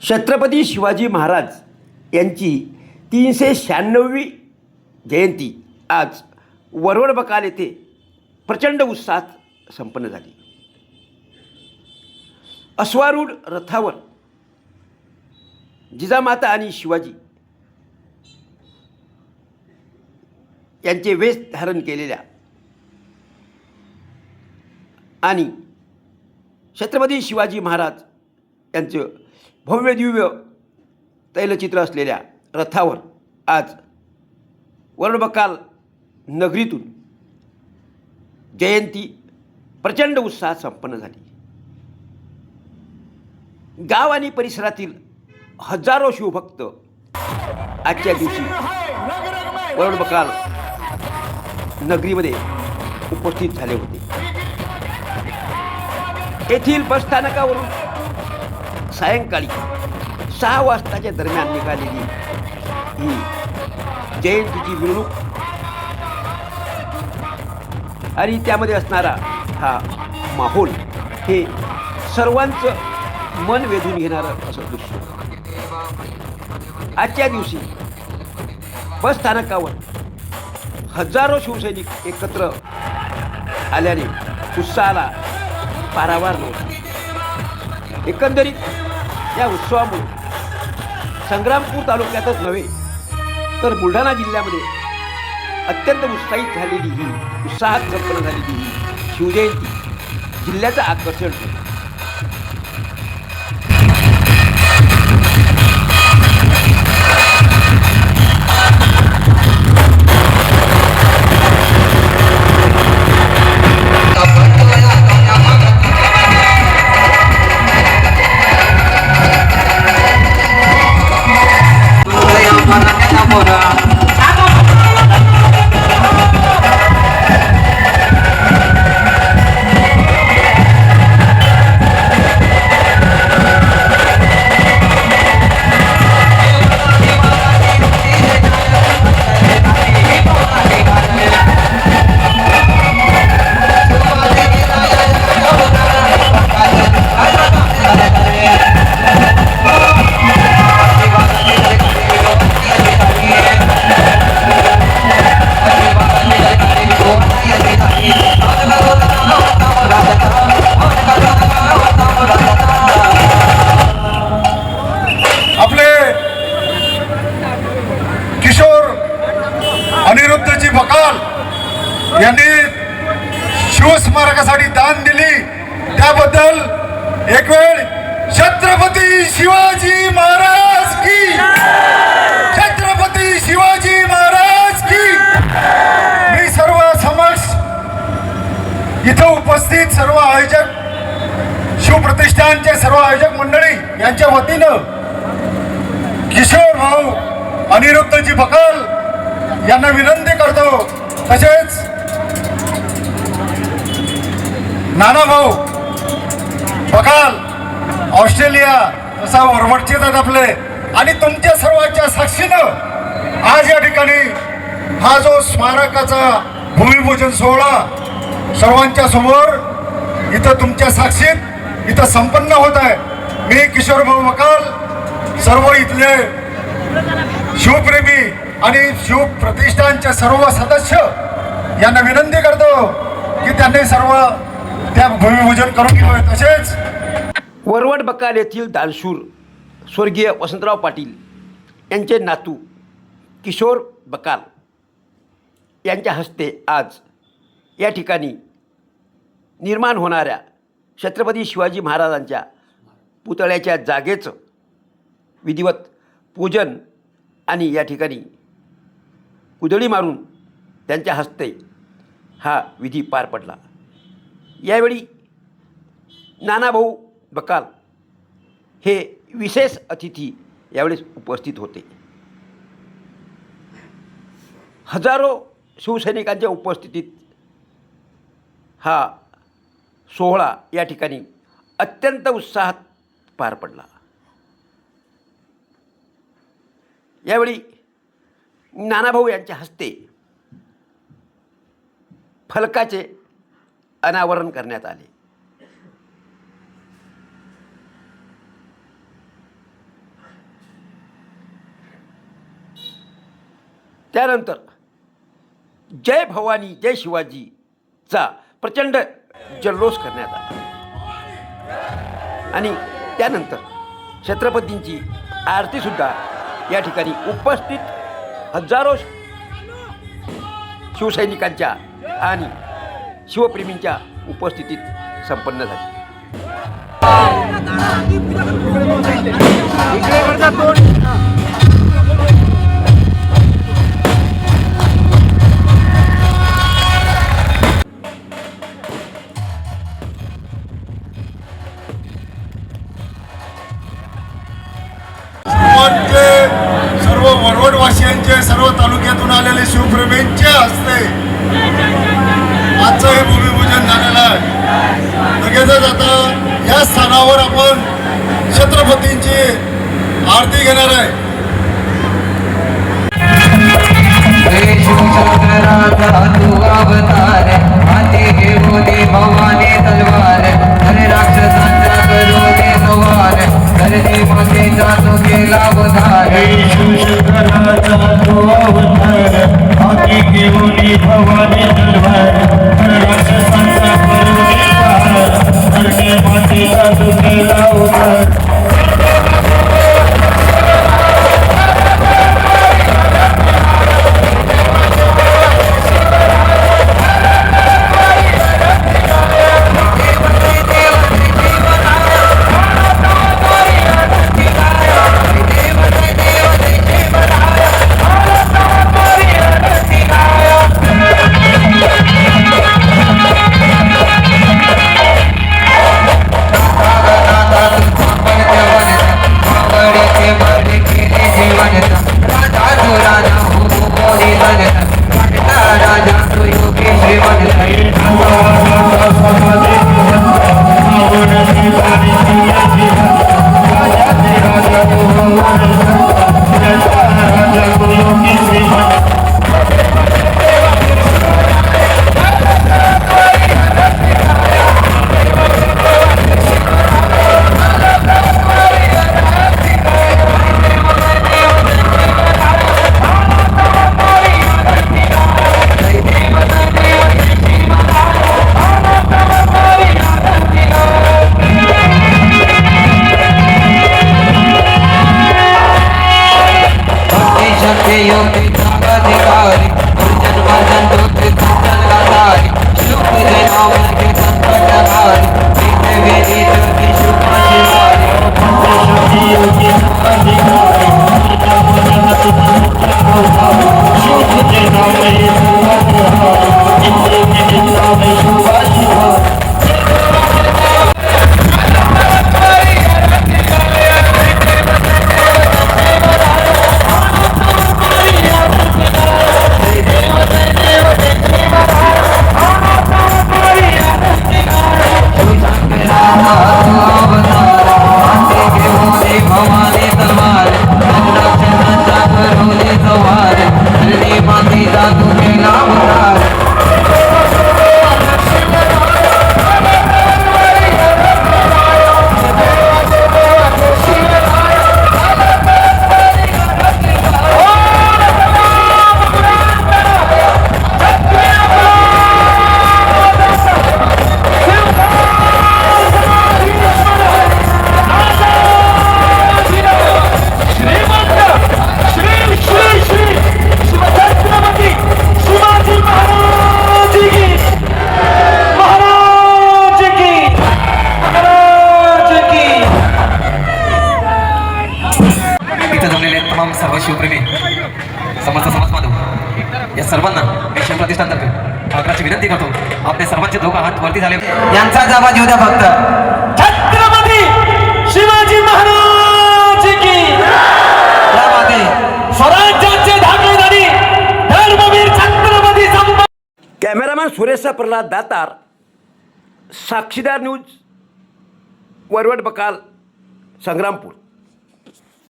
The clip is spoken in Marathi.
छत्रपती शिवाजी महाराज यांची 396वी जयंती आज वरवड बकाल येथे प्रचंड उत्साहात संपन्न झाली. अश्वारूढ रथावर जिजामाता आणि शिवाजी यांचे वेश धारण केलेल्या आणि छत्रपती शिवाजी महाराज यांचं भव्य दिव्य तैलचित्र असलेल्या रथावर आज वरवडबकाल नगरीतून जयंती प्रचंड उत्साहात संपन्न झाली. गाव आणि परिसरातील हजारो शिवभक्त आजच्या दिवशी वरवडबकाल नगरीमध्ये उपस्थित झाले होते. येथील बसस्थानकावरून सायंकाळी 6 वाजताच्या दरम्यान निघालेली ही जयंतीची मिरवणूक आणि त्यामध्ये असणारा हा माहोल हे सर्वांचं मन वेधून घेणारं असं दृश्य. आजच्या दिवशी बसस्थानकावर हजारो शिवसैनिक एकत्र आल्याने उत्साहाला पारावार नव्हता. एकंदरीत या उत्सवामुळे संग्रामपूर तालुक्यातच नव्हे तर बुलढाणा जिल्ह्यामध्ये अत्यंत उत्साहित झालेली ही उत्साहात संपन्न झालेली ही शिवजयंती जिल्ह्याचं आकर्षण ठरलं. अनिरुद्धजी बकाल यांनी शिवस्मारकासाठी दान दिली त्याबद्दल एक वेळ छत्रपती शिवाजी महाराज की, छत्रपती शिवाजी महाराज की. मी सर्व समक्ष इथं उपस्थित सर्व आयोजक शिवप्रतिष्ठानचे सर्व आयोजक मंडळी यांच्या वतीनं किशोर भाऊ अनिरुद्धजी बकाल यांना विनंती करतो. तसेच नानाभाऊ बकाल ऑस्ट्रेलिया असा वरवडचे आहेत आपले आणि तुमच्या सर्वांच्या साक्षीनं आज या ठिकाणी हा जो स्मारकाचा भूमिपूजन सोहळा सर्वांच्या समोर इथं तुमच्या साक्षीत इथं संपन्न होत आहे. मी किशोर भाऊ बकाल सर्व इथले शिवप्रेमी आणि शिव प्रतिष्ठानचे सर्व सदस्य यांना विनंती करतो की त्यांनी सर्व त्या भूमिपूजन करून घ्यावे. तसेच वरवड बकाल येथील दानशूर स्वर्गीय वसंतराव पाटील यांचे नातू किशोर बकाल यांच्या हस्ते आज या ठिकाणी निर्माण होणाऱ्या छत्रपती शिवाजी महाराजांच्या पुतळ्याच्या जागेचं विधिवत पूजन आणि या ठिकाणी उधळी मारून त्यांच्या हस्ते हा विधी पार पडला. यावेळी नानाभाऊ बकाल हे विशेष अतिथी यावेळेस उपस्थित होते. हजारो शिवसैनिकांच्या उपस्थितीत हा सोहळा या ठिकाणी अत्यंत उत्साहात पार पडला. यावेळी नानाभाऊ यांच्या हस्ते फलकाचे अनावरण करण्यात आले. त्यानंतर जय भवानी जय शिवाजीचा प्रचंड जल्लोष करण्यात आला आणि त्यानंतर छत्रपतींची आरतीसुद्धा या ठिकाणी उपस्थित हजारो शिवसैनिकांच्या आणि शिवप्रेमींच्या उपस्थितीत संपन्न झाली. सर्व वरवडवासियांचे सर्व तालुक्यातून आलेले शिवप्रेमींच्या हस्ते आजचं हे भूमिपूजन झालेलं आहे. लगेचच आता या स्थानावर आपण छत्रपतींची आरती घेणार आहे. तू अवतार हाती घेऊनी भवानी तलवार हरे राक्षसांचा करोगे सवार धरती मातेचा तू केला उद्धार शिवशंकराचा तो अवतार हाती घेऊनी भवानी तलवार हरे राक्षसांचा करोगे सवार धरती मातेचा तू केला उद्धार. सर्व शिवप्रेमी समस्त समाज बांधव या सर्वांना मी शिवप्रतिष्ठानतर्फे आग्रहाची विनंती करतो, आपले सर्वांचे दोघं हात वरती झाले यांचा आवाज येऊ द्या फक्त. छत्रपती शिवाजी महाराज की जय. स्वराज्याचे धागेदारी धर्मवीर छत्रपती कॅमेरामॅन सुरेशा प्रल्हाद दातार, साक्षीदार न्यूज, वरवड बकाल, संग्रामपूर.